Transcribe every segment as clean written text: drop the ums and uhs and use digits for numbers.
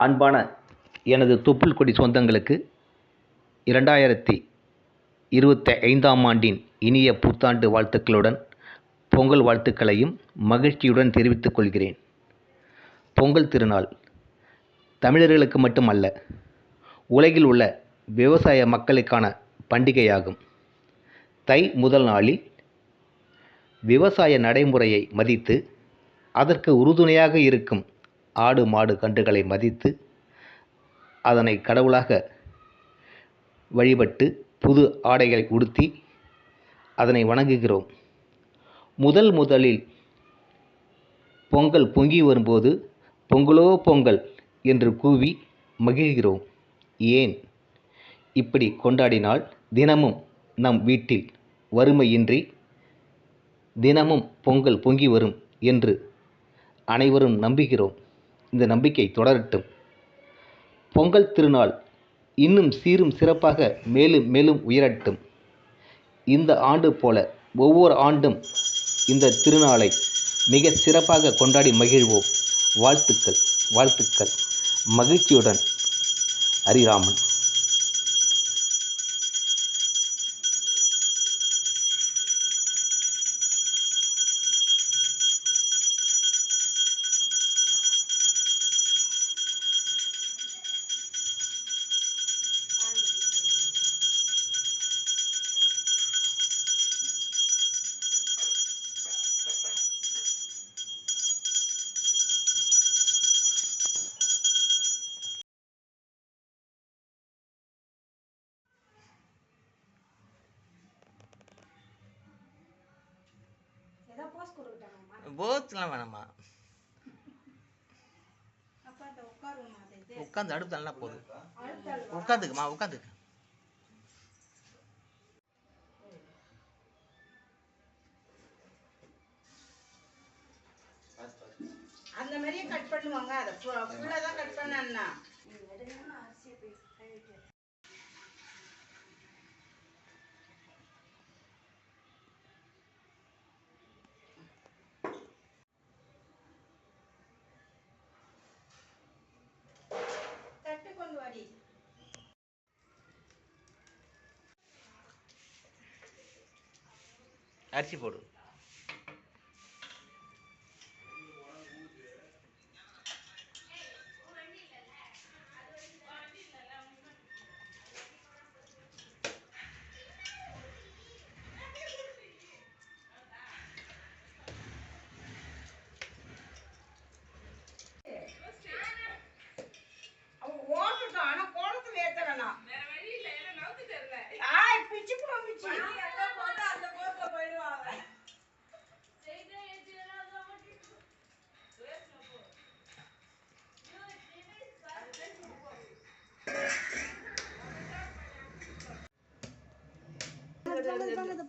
அன்பான எனது தொப்புள் கொடி சொந்தங்களுக்கு 2025ஆம் ஆண்டின் இனிய புத்தாண்டு வாழ்த்துக்களுடன் பொங்கல் வாழ்த்துக்களையும் மகிழ்ச்சியுடன் தெரிவித்துக் கொள்கிறேன். பொங்கல் திருநாள் தமிழர்களுக்கு மட்டுமல்ல, உலகில் உள்ள விவசாய மக்களுக்கான பண்டிகையாகும். தை முதல் நாளில் விவசாய நடைமுறையை மதித்து அதற்கு உறுதுணையாக இருக்கும் ஆடு மாடு கன்றுகளை மதித்து அதனை கடவுளாக வழிபட்டு புது ஆடைகளை உடுத்தி அதனை வணங்குகிறோம். முதலில் பொங்கல் பொங்கி வரும்போது பொங்கலோ பொங்கல் என்று கூவி மகிழ்கிறோம். ஏன் இப்படி கொண்டாடினால் தினமும் நம் வீட்டில் வறுமையின்றி தினமும் பொங்கல் பொங்கி வரும் என்று அனைவரும் நம்புகிறோம். இந்த நம்பிக்கை தொடரட்டும். பொங்கல் திருநாள் இன்னும் சீரும் சிறப்பாக மேலும் மேலும் உயரட்டும். இந்த ஆண்டு போல ஒவ்வொரு ஆண்டும் இந்த திருநாளை மிக சிறப்பாக கொண்டாடி மகிழ்வோம். வாழ்த்துக்கள் வாழ்த்துக்கள். மகிழ்ச்சியுடன் ஹரிராமன். போத்துலாம் வேணாமா, உட்காந்து அடுப்பு நல்லா போதும். உட்காந்துக்குமா, உட்காந்துக்கு. அந்த மாதிரியே கட் பண்ணுவாங்க. அதை ஃபுல்லா தான் கட் பண்ணா. தட்டு கொண்டு வாடி. அரிசி போடு.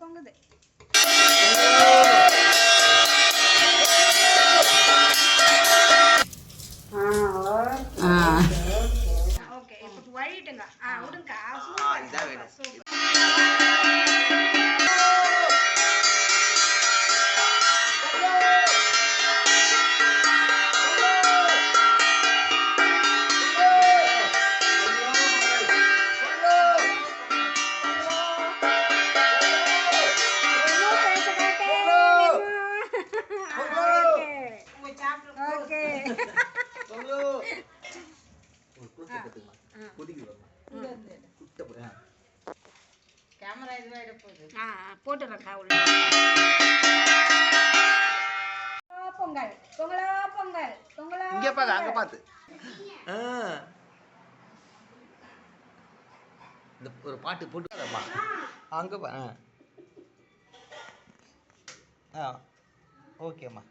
பொங்குது. ஓகே, இப்போ வழிட்டுங்க. விடுங்க. இதான் வேணும். கேமரா இதுவா எடுப்போது. போட்டுறேன். பொங்கல் பொங்கலோ பொங்கல் பொங்கலோ. இங்க பாக்க, அங்க பாத்து. இந்த ஒரு பாட்டு போட்டு அங்க பா. ஓகேம்மா.